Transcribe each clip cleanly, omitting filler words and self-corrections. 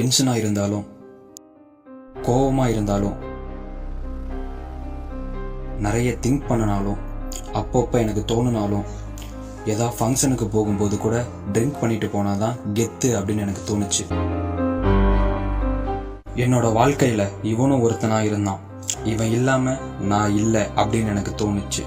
டென்ஷனாக இருந்தாலும் கோபமாக இருந்தாலும் நிறைய திங்க் பண்ணினாலும் அப்பப்போ எனக்கு தோணுனாலும் ஏதாவது ஃபங்க்ஷனுக்கு போகும்போது கூட ட்ரிங்க் பண்ணிட்டு போனால் தான் கெத்து அப்படின்னு எனக்கு தோணுச்சு. என்னோட வாழ்க்கையில் இவனும் ஒருத்தனாக இருந்தான், இவன் இல்லாமல் நான் இல்லை அப்படின்னு எனக்கு தோணுச்சு.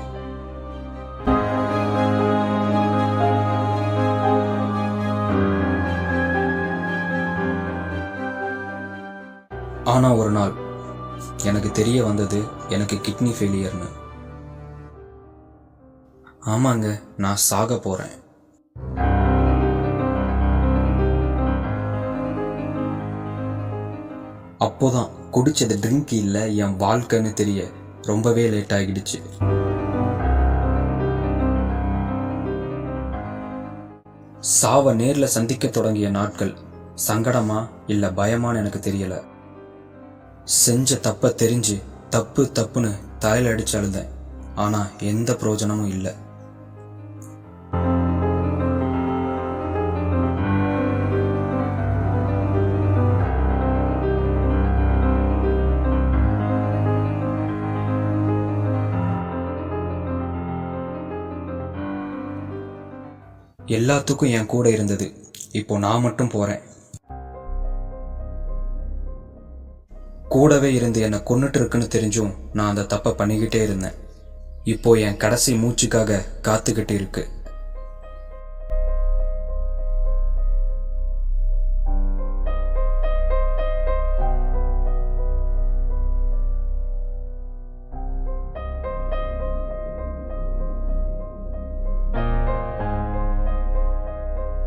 ஆனால் ஒரு நாள் எனக்கு தெரிய வந்தது எனக்கு கிட்னி ஃபெயிலியர்னு. ஆமாங்க, நான் சாக போகிறேன். அப்போதான் குடிச்சது ட்ரிங்க் இல்லை, என் வாழ்க்கைன்னு தெரிய ரொம்பவே லேட் ஆகிடுச்சு. சாவை நேரில் சந்திக்க தொடங்கிய நாட்கள் சங்கடமா இல்லை பயமான்னு எனக்கு தெரியல. செஞ்ச தப்ப தெரிஞ்சு தப்பு தப்புன்னு தலையில் அடிச்சு அழுதேன். ஆனால் எந்த பிரயோஜனமும் இல்லை. எல்லாத்துக்கும் என் கூட இருந்தது, இப்போ நான் மட்டும் போறேன். கூடவே இருந்து என்னை கொன்னுட்டு இருக்குன்னு தெரிஞ்சும் நான் அந்த தப்பை பண்ணிக்கிட்டே இருந்தேன். இப்போ என் கடைசி மூச்சுக்காக காத்துக்கிட்டு இருக்கு.